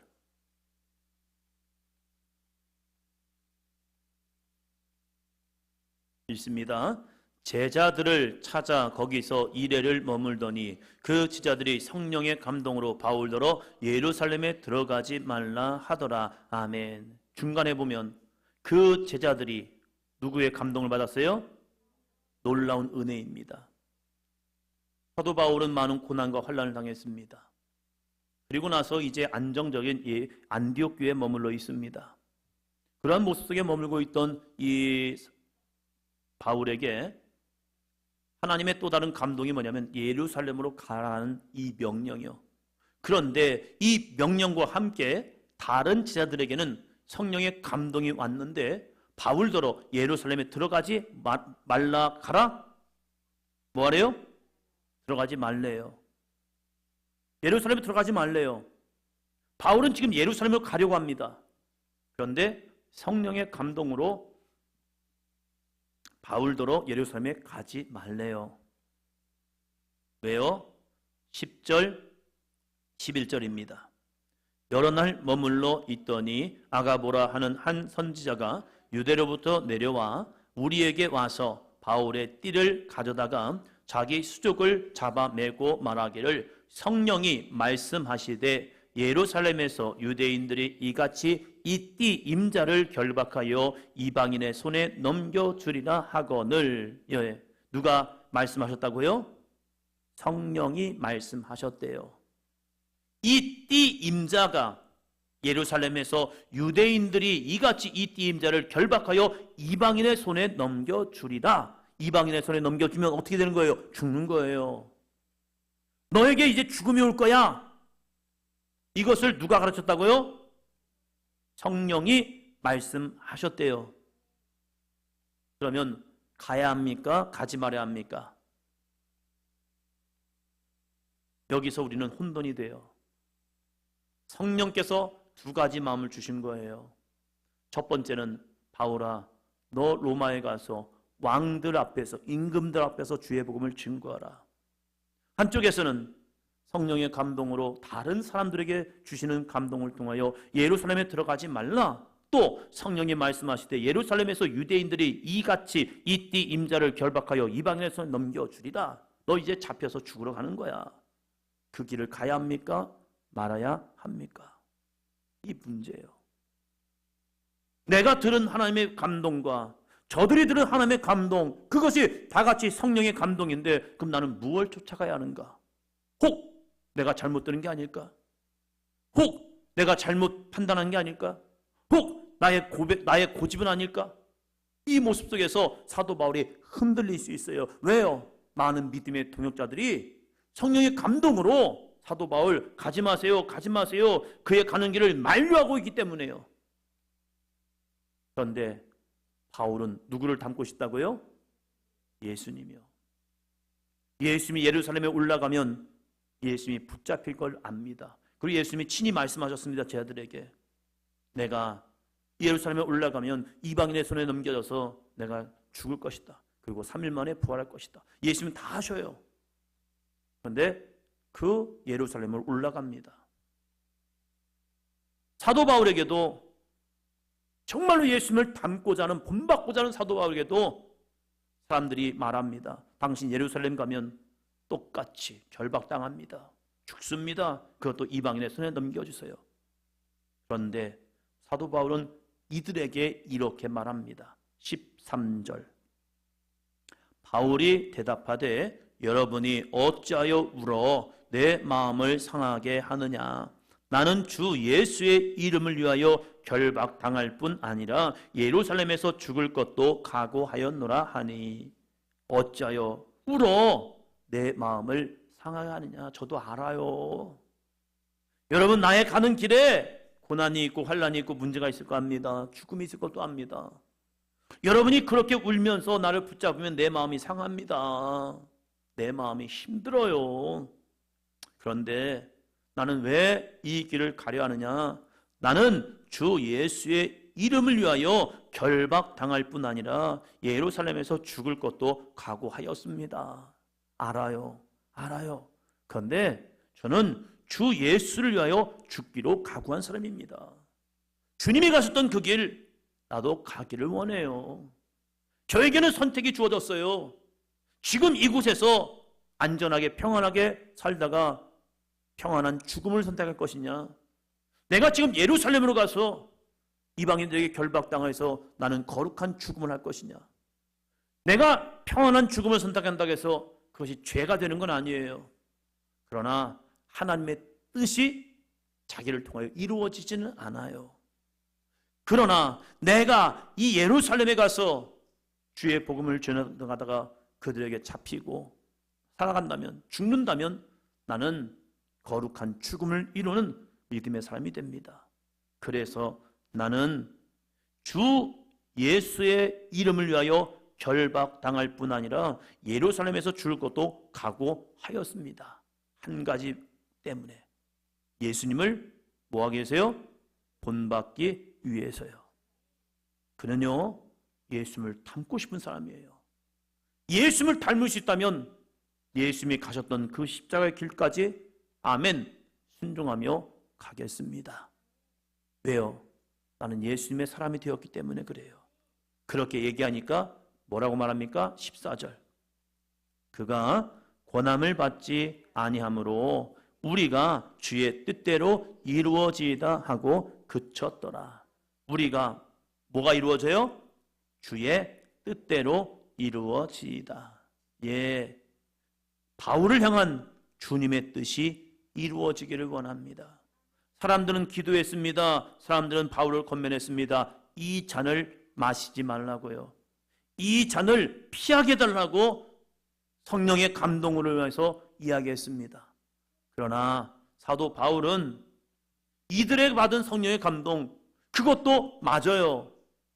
읽습니다. 제자들을 찾아 거기서 이레를 머물더니 그 제자들이 성령의 감동으로 바울더러 예루살렘에 들어가지 말라 하더라. 아멘. 중간에 보면 그 제자들이 누구의 감동을 받았어요? 놀라운 은혜입니다. 사도 바울은 많은 고난과 환난을 당했습니다. 그리고 나서 이제 안정적인 안디옥 교회에 머물러 있습니다. 그러한 모습 속에 머물고 있던 이 바울에게 하나님의 또 다른 감동이 뭐냐면 예루살렘으로 가라는 이 명령이요. 그런데 이 명령과 함께 다른 제자들에게는 성령의 감동이 왔는데 바울더러 예루살렘에 들어가지 말라 가라? 뭐하래요? 들어가지 말래요. 예루살렘에 들어가지 말래요. 바울은 지금 예루살렘으로 가려고 합니다. 그런데 성령의 감동으로 바울더러 예루살렘에 가지 말래요. 왜요? 10절, 11절입니다. 여러 날 머물러 있더니 아가보라 하는 한 선지자가 유대로부터 내려와 우리에게 와서 바울의 띠를 가져다가 자기 수족을 잡아매고 말하기를 성령이 말씀하시되 예루살렘에서 유대인들이 이같이 이 띠 임자를 결박하여 이방인의 손에 넘겨주리라 하거늘. 누가 말씀하셨다고요? 성령이 말씀하셨대요. 이 띠 임자가 예루살렘에서 유대인들이 이같이 이 띠 임자를 결박하여 이방인의 손에 넘겨주리라. 이방인의 손에 넘겨주면 어떻게 되는 거예요? 죽는 거예요. 너에게 이제 죽음이 올 거야. 이것을 누가 가르쳤다고요? 성령이 말씀하셨대요. 그러면 가야 합니까? 가지 말아야 합니까? 여기서 우리는 혼돈이 돼요. 성령께서 두 가지 마음을 주신 거예요. 첫 번째는 바울아, 너 로마에 가서 왕들 앞에서, 임금들 앞에서 주의 복음을 증거하라. 한쪽에서는 성령의 감동으로 다른 사람들에게 주시는 감동을 통하여 예루살렘에 들어가지 말라. 또 성령이 말씀하시되 예루살렘에서 유대인들이 이같이 이띠 임자를 결박하여 이방인에서 넘겨주리라. 너 이제 잡혀서 죽으러 가는 거야. 그 길을 가야 합니까? 말아야 합니까? 이 문제예요. 내가 들은 하나님의 감동과 저들이 들은 하나님의 감동, 그것이 다 같이 성령의 감동인데 그럼 나는 무엇을 쫓아가야 하는가? 혹 내가 잘못 들은 게 아닐까? 혹 내가 잘못 판단한 게 아닐까? 혹 나의 고집은 아닐까? 이 모습 속에서 사도 바울이 흔들릴 수 있어요. 왜요? 많은 믿음의 동역자들이 성령의 감동으로 사도 바울 가지 마세요, 가지 마세요, 그의 가는 길을 만류하고 있기 때문에요. 그런데 바울은 누구를 닮고 싶다고요? 예수님이요. 예수님이 예루살렘에 올라가면 예수님이 붙잡힐 걸 압니다. 그리고 예수님이 친히 말씀하셨습니다. 제 아들에게 내가 예루살렘에 올라가면 이방인의 손에 넘겨져서 내가 죽을 것이다. 그리고 3일 만에 부활할 것이다. 예수님은 다 하셔요. 그런데 그 예루살렘을 올라갑니다. 사도 바울에게도 정말로 예수님을 닮고자 하는, 본받고자 하는 사도 바울에게도 사람들이 말합니다. 당신 예루살렘 가면 똑같이 결박당합니다. 죽습니다. 그것도 이방인의 손에 넘겨주세요. 그런데 사도 바울은 이들에게 이렇게 말합니다. 13절 바울이 대답하되 여러분이 어찌하여 울어 내 마음을 상하게 하느냐. 나는 주 예수의 이름을 위하여 결박당할 뿐 아니라 예루살렘에서 죽을 것도 각오하였노라 하니 어찌하여 울어 내 마음을 상하게 하느냐. 저도 알아요. 여러분 나의 가는 길에 고난이 있고 환난이 있고 문제가 있을 거 압니다. 죽음이 있을 것도 압니다. 여러분이 그렇게 울면서 나를 붙잡으면 내 마음이 상합니다. 내 마음이 힘들어요. 그런데 나는 왜 이 길을 가려 하느냐? 나는 주 예수의 이름을 위하여 결박당할 뿐 아니라 예루살렘에서 죽을 것도 각오하였습니다. 알아요. 그런데 저는 주 예수를 위하여 죽기로 각오한 사람입니다. 주님이 가셨던 그 길 나도 가기를 원해요. 저에게는 선택이 주어졌어요. 지금 이곳에서 안전하게 평안하게 살다가 평안한 죽음을 선택할 것이냐, 내가 지금 예루살렘으로 가서 이방인들에게 결박당해서 나는 거룩한 죽음을 할 것이냐. 내가 평안한 죽음을 선택한다고 해서 그것이 죄가 되는 건 아니에요. 그러나 하나님의 뜻이 자기를 통하여 이루어지지는 않아요. 그러나 내가 이 예루살렘에 가서 주의 복음을 전하다가 그들에게 잡히고 살아간다면, 죽는다면 나는 거룩한 죽음을 이루는 믿음의 사람이 됩니다. 그래서 나는 주 예수의 이름을 위하여 결박당할 뿐 아니라 예루살렘에서 죽을 것도 각오하였습니다. 한 가지 때문에 예수님을 뭐하기 위해서요? 본받기 위해서요. 그는요 예수님을 닮고 싶은 사람이에요. 예수님을 닮을 수 있다면 예수님이 가셨던 그 십자가의 길까지 아멘 순종하며 가겠습니다. 왜요? 나는 예수님의 사람이 되었기 때문에 그래요. 그렇게 얘기하니까 뭐라고 말합니까? 14절 그가 권함을 받지 아니하므로 우리가 주의 뜻대로 이루어지이다 하고 그쳤더라. 우리가 뭐가 이루어져요? 주의 뜻대로 이루어지이다. 예, 바울을 향한 주님의 뜻이 이루어지기를 원합니다. 사람들은 기도했습니다. 사람들은 바울을 권면했습니다. 이 잔을 마시지 말라고요. 이 잔을 피하게 해달라고 성령의 감동으로 해서 이야기했습니다. 그러나 사도 바울은 이들에게 받은 성령의 감동, 그것도 맞아요.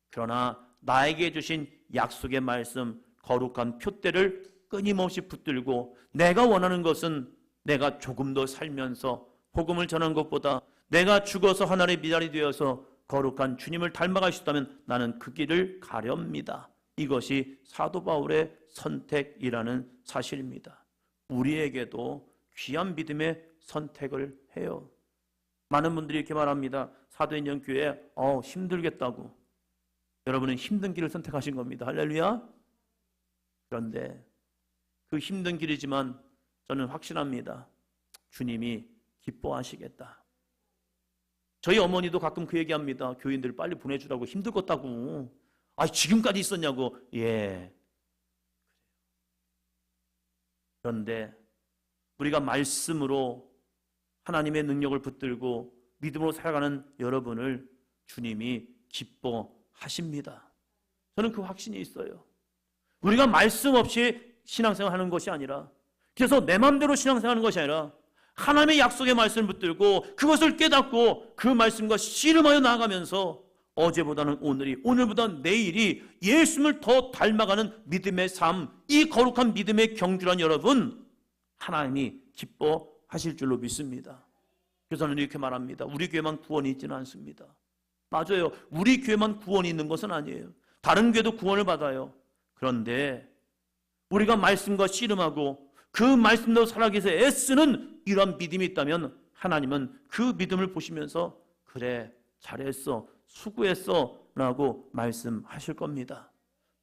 그러나 나에게 주신 약속의 말씀, 거룩한 표대를 끊임없이 붙들고 내가 원하는 것은 내가 조금 더 살면서 복음을 전하는 것보다 내가 죽어서 하나님의 미랄이 되어서 거룩한 주님을 닮아갈 수 있다면 나는 그 길을 가렵니다. 이것이 사도 바울의 선택이라는 사실입니다. 우리에게도 귀한 믿음의 선택을 해요. 많은 분들이 이렇게 말합니다. 사도행전 교회 힘들겠다고. 여러분은 힘든 길을 선택하신 겁니다. 할렐루야. 그런데 그 힘든 길이지만 저는 확신합니다. 주님이 기뻐하시겠다. 저희 어머니도 가끔 그 얘기합니다. 교인들 빨리 보내주라고 힘들겠다고. 지금까지 있었냐고. 예. 그런데 우리가 말씀으로 하나님의 능력을 붙들고 믿음으로 살아가는 여러분을 주님이 기뻐하십니다. 저는 그 확신이 있어요. 우리가 말씀 없이 신앙생활하는 것이 아니라, 그래서 내 마음대로 신앙생활하는 것이 아니라 하나님의 약속의 말씀을 붙들고 그것을 깨닫고 그 말씀과 씨름하여 나아가면서 어제보다는 오늘이, 오늘보다는 내일이 예수님을 더 닮아가는 믿음의 삶, 이 거룩한 믿음의 경주란 여러분, 하나님이 기뻐하실 줄로 믿습니다. 그래서 저는 이렇게 말합니다. 우리 교회만 구원이 있지는 않습니다. 맞아요. 우리 교회만 구원이 있는 것은 아니에요. 다른 교회도 구원을 받아요. 그런데 우리가 말씀과 씨름하고 그 말씀대로 살아가기 위해서 애쓰는 이런 믿음이 있다면 하나님은 그 믿음을 보시면서 그래, 잘했어, 수고했어 라고 말씀하실 겁니다.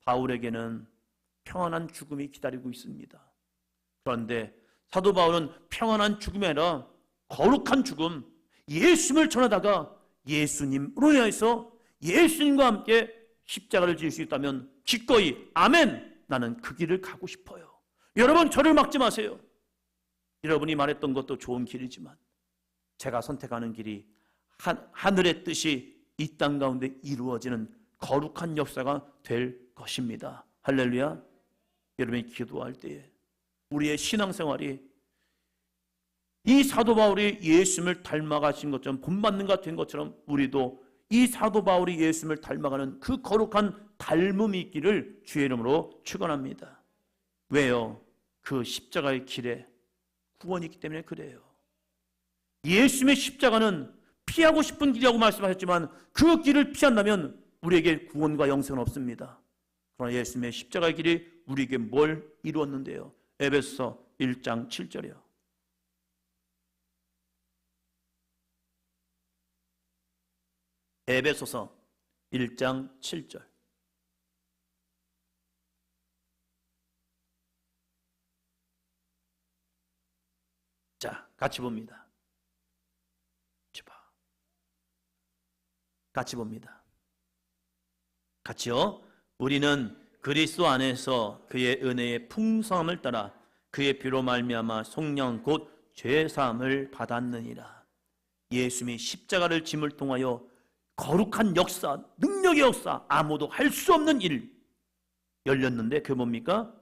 바울에게는 평안한 죽음이 기다리고 있습니다. 그런데 사도 바울은 평안한 죽음이 아니라 거룩한 죽음, 예수님을 전하다가 예수님으로 인해서 예수님과 함께 십자가를 지을 수 있다면 기꺼이 아멘, 나는 그 길을 가고 싶어요. 여러분, 저를 막지 마세요. 여러분이 말했던 것도 좋은 길이지만 제가 선택하는 길이 하늘의 뜻이 이 땅 가운데 이루어지는 거룩한 역사가 될 것입니다. 할렐루야. 여러분이 기도할 때에 우리의 신앙생활이 이 사도 바울이 예수님을 닮아가신 것처럼, 본받는 것 된 것처럼 우리도 이 사도 바울이 예수님을 닮아가는 그 거룩한 닮음이 있기를 주의 이름으로 축원합니다. 왜요? 그 십자가의 길에 구원이 있기 때문에 그래요. 예수님의 십자가는 피하고 싶은 길이라고 말씀하셨지만 그 길을 피한다면 우리에게 구원과 영생은 없습니다. 그러나 예수님의 십자가의 길이 우리에게 뭘 이루었는데요? 에베소서 1장 7절이요. 에베소서 1장 7절. 자, 같이 봅니다. 같이 봅니다. 같이요. 우리는 그리스도 안에서 그의 은혜의 풍성함을 따라 그의 피로 말미암아 속량 곧 죄사함을 받았느니라. 예수님이 십자가를 짐을 통하여 거룩한 역사, 능력의 역사, 아무도 할 수 없는 일 열렸는데 그게 뭡니까?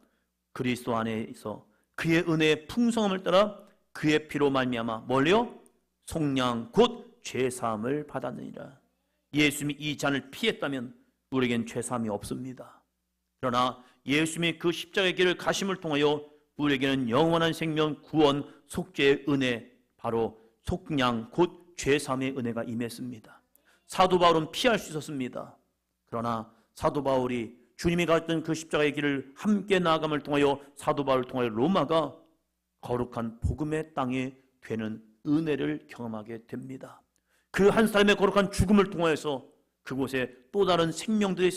그리스도 안에서 그의 은혜의 풍성함을 따라 그의 피로 말미암아 뭘요? 속량 곧 죄사함을 받았느니라. 예수님이 이 잔을 피했다면 우리에겐 죄사함이 없습니다. 그러나 예수님이 그 십자가의 길을 가심을 통하여 우리에게는 영원한 생명, 구원, 속죄의 은혜, 바로 속량 곧 죄사함의 은혜가 임했습니다. 사도 바울은 피할 수 있었습니다. 그러나 사도 바울이 주님이 갔던 그 십자가의 길을 함께 나아감을 통하여 사도 바울을 통하여 로마가 거룩한 복음의 땅이 되는 은혜를 경험하게 됩니다. 그 한 사람의 거룩한 죽음을 통해서 그곳에 또 다른 생명들이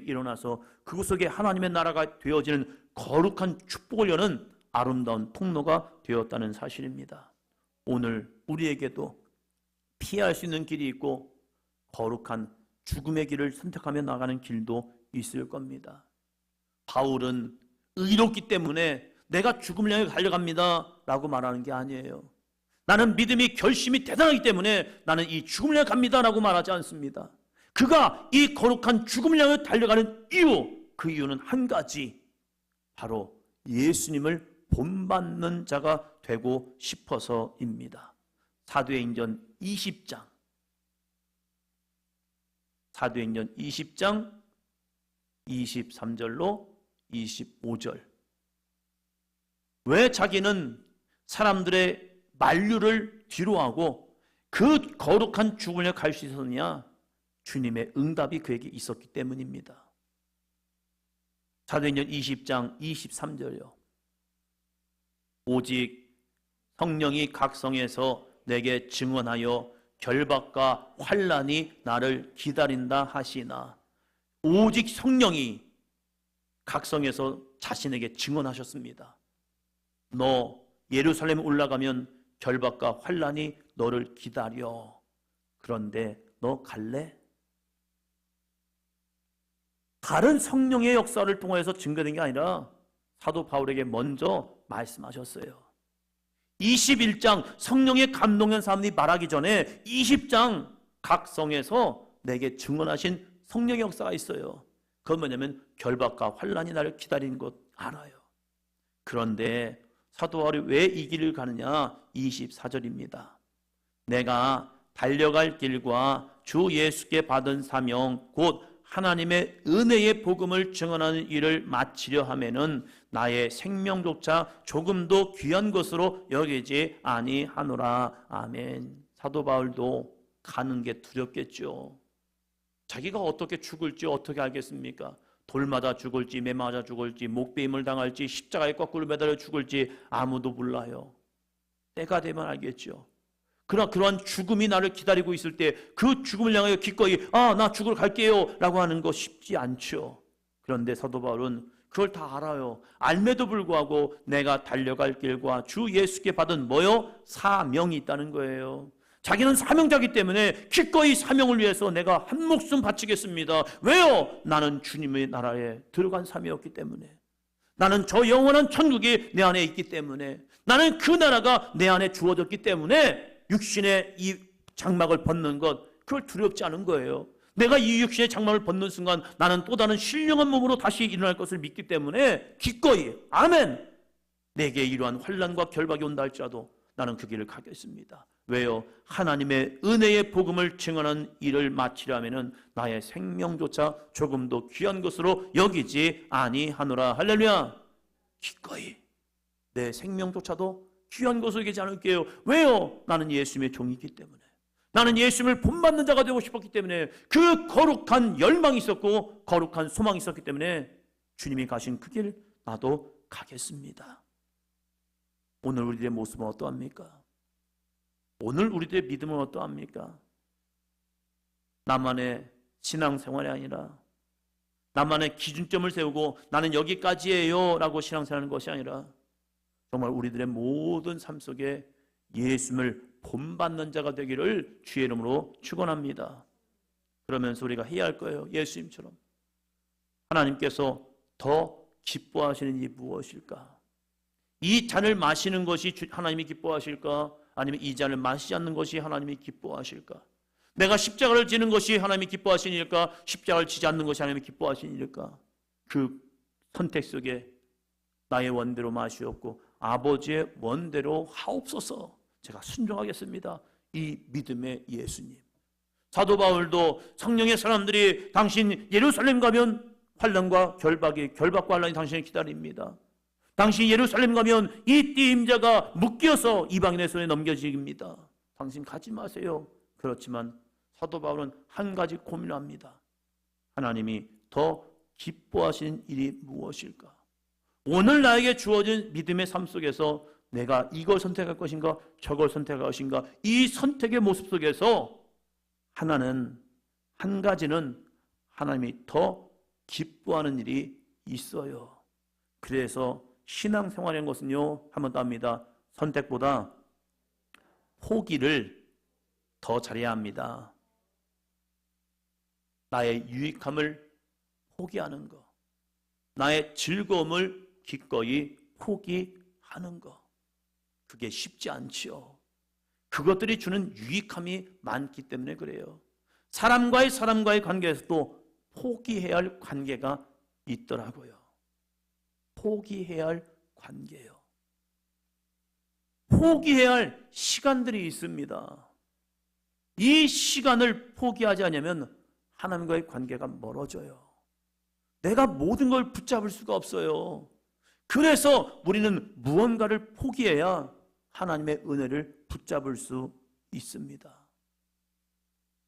일어나서 그곳 속에 하나님의 나라가 되어지는 거룩한 축복을 여는 아름다운 통로가 되었다는 사실입니다. 오늘 우리에게도 피할 수 있는 길이 있고 거룩한 죽음의 길을 선택하며 나가는 길도 있을 겁니다. 바울은 의롭기 때문에 내가 죽음을 향해 달려갑니다 라고 말하는 게 아니에요. 나는 믿음이 결심이 대단하기 때문에 나는 이 죽음을 향해 갑니다라고 말하지 않습니다. 그가 이 거룩한 죽음을 향해 달려가는 이유, 그 이유는 한 가지, 바로 예수님을 본받는 자가 되고 싶어서입니다. 사도행전 20장 23절로 25절. 왜 자기는 사람들의 만류를 뒤로하고 그 거룩한 죽음을 갈 수 있었느냐? 주님의 응답이 그에게 있었기 때문입니다. 사도행전 20장 23절요. 오직 성령이 각 성에서 내게 증언하여 결박과 환난이 나를 기다린다 하시나. 오직 성령이 각 성에서 자신에게 증언하셨습니다. 너 예루살렘 올라가면 결박과 환난이 너를 기다려. 그런데 너 갈래? 다른 성령의 역사를 통해서 증거된 게 아니라 사도 바울에게 먼저 말씀하셨어요. 21장 성령의 감동한 사람들이 말하기 전에 20장 각 성에서 내게 증언하신 성령의 역사가 있어요. 그건 뭐냐면 결박과 환난이 나를 기다리는 것 알아요. 그런데 사도 바울이 왜 이 길을 가느냐? 24절입니다. 내가 달려갈 길과 주 예수께 받은 사명 곧 하나님의 은혜의 복음을 증언하는 일을 마치려 하면은 나의 생명조차 조금도 귀한 것으로 여기지 아니하노라. 아멘. 사도 바울도 가는 게 두렵겠죠. 자기가 어떻게 죽을지 어떻게 알겠습니까? 돌 맞아 죽을지 매 맞아 죽을지 목베임을 당할지 십자가에 거꾸로 매달려 죽을지 아무도 몰라요. 때가 되면 알겠죠. 그러나 그러한 죽음이 나를 기다리고 있을 때 그 죽음을 향하여 기꺼이 나 죽으러 갈게요 라고 하는 거 쉽지 않죠. 그런데 사도 바울은 그걸 다 알아요. 알매도 불구하고 내가 달려갈 길과 주 예수께 받은 뭐요? 사명이 있다는 거예요. 자기는 사명자이기 때문에 기꺼이 사명을 위해서 내가 한 목숨 바치겠습니다. 왜요? 나는 주님의 나라에 들어간 사명이었기 때문에, 나는 저 영원한 천국이 내 안에 있기 때문에, 나는 그 나라가 내 안에 주어졌기 때문에 육신의 이 장막을 벗는 것, 그걸 두렵지 않은 거예요. 내가 이 육신의 장막을 벗는 순간 나는 또 다른 신령한 몸으로 다시 일어날 것을 믿기 때문에 기꺼이 아멘, 내게 이러한 환난과 결박이 온다 할지라도 나는 그 길을 가겠습니다. 왜요? 하나님의 은혜의 복음을 증언하는 일을 마치려면 나의 생명조차 조금도 귀한 것으로 여기지 아니하노라. 할렐루야. 기꺼이 내 생명조차도 귀한 것으로 여기지 않을게요. 왜요? 나는 예수님의 종이기 때문에, 나는 예수님을 본받는 자가 되고 싶었기 때문에, 그 거룩한 열망이 있었고 거룩한 소망이 있었기 때문에 주님이 가신 그 길 나도 가겠습니다. 오늘 우리들의 모습은 어떠합니까? 오늘 우리들의 믿음은 어떠합니까? 나만의 신앙생활이 아니라, 나만의 기준점을 세우고 나는 여기까지예요 라고 신앙생활하는 것이 아니라, 정말 우리들의 모든 삶 속에 예수님을 본받는 자가 되기를 주의 이름으로 축원합니다. 그러면서 우리가 해야 할 거예요. 예수님처럼 하나님께서 더 기뻐하시는 일이 무엇일까? 이 잔을 마시는 것이 하나님이 기뻐하실까? 아니면 이 잔을 마시지 않는 것이 하나님이 기뻐하실까? 내가 십자가를 지는 것이 하나님이 기뻐하시는 일일까? 십자가를 지지 않는 것이 하나님이 기뻐하시는 일일까? 그 선택 속에 나의 원대로 마시옵고 아버지의 원대로 하옵소서. 제가 순종하겠습니다. 이 믿음의 예수님. 사도 바울도 성령의 사람들이 당신 예루살렘 가면 환난과 결박과 환난이 당신을 기다립니다. 당신 예루살렘 가면 이 띠임자가 묶여서 이방인의 손에 넘겨집니다. 당신 가지 마세요. 그렇지만 사도 바울은 한 가지 고민합니다. 하나님이 더 기뻐하시는 일이 무엇일까? 오늘 나에게 주어진 믿음의 삶 속에서 내가 이걸 선택할 것인가 저걸 선택할 것인가, 이 선택의 모습 속에서 한 가지는 하나님이 더 기뻐하는 일이 있어요. 그래서 신앙생활인 것은요, 한 번 더 합니다. 선택보다 포기를 더 잘해야 합니다. 나의 유익함을 포기하는 것, 나의 즐거움을 기꺼이 포기하는 것, 그게 쉽지 않지요. 그것들이 주는 유익함이 많기 때문에 그래요. 사람과의 관계에서도 포기해야 할 관계가 있더라고요. 포기해야 할 관계요. 포기해야 할 시간들이 있습니다. 이 시간을 포기하지 않으면 하나님과의 관계가 멀어져요. 내가 모든 걸 붙잡을 수가 없어요. 그래서 우리는 무언가를 포기해야 하나님의 은혜를 붙잡을 수 있습니다.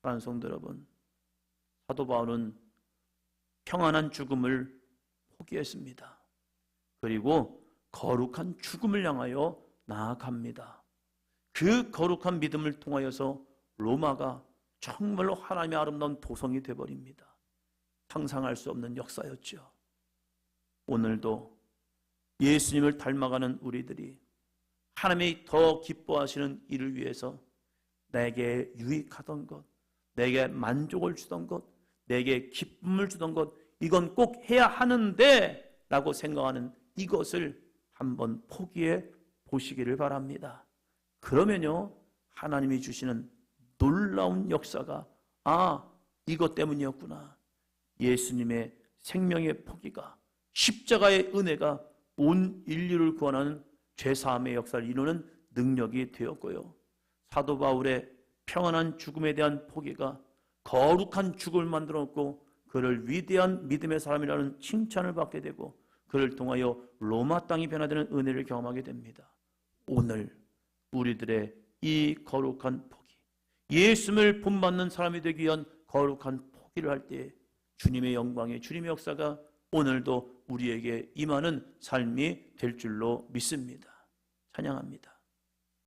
사랑하는 성도 여러분, 사도 바울은 평안한 죽음을 포기했습니다. 그리고 거룩한 죽음을 향하여 나아갑니다. 그 거룩한 믿음을 통하여서 로마가 정말로 하나님의 아름다운 도성이 되어버립니다. 상상할 수 없는 역사였죠. 오늘도 예수님을 닮아가는 우리들이 하나님이 더 기뻐하시는 일을 위해서 내게 유익하던 것, 내게 만족을 주던 것, 내게 기쁨을 주던 것, 이건 꼭 해야 하는데 라고 생각하는 이것을 한번 포기해 보시기를 바랍니다. 그러면요, 하나님이 주시는 놀라운 역사가 이것 때문이었구나. 예수님의 생명의 포기가, 십자가의 은혜가 온 인류를 구원하는 죄사함의 역사를 이루는 능력이 되었고요. 사도 바울의 평안한 죽음에 대한 포기가 거룩한 죽음을 만들었고 그를 위대한 믿음의 사람이라는 칭찬을 받게 되고 그를 통하여 로마 땅이 변화되는 은혜를 경험하게 됩니다. 오늘 우리들의 이 거룩한 포기, 예수님을 본받는 사람이 되기 위한 거룩한 포기를 할 때 주님의 영광의 주님의 역사가 오늘도 우리에게 임하는 삶이 될 줄로 믿습니다. 찬양합니다.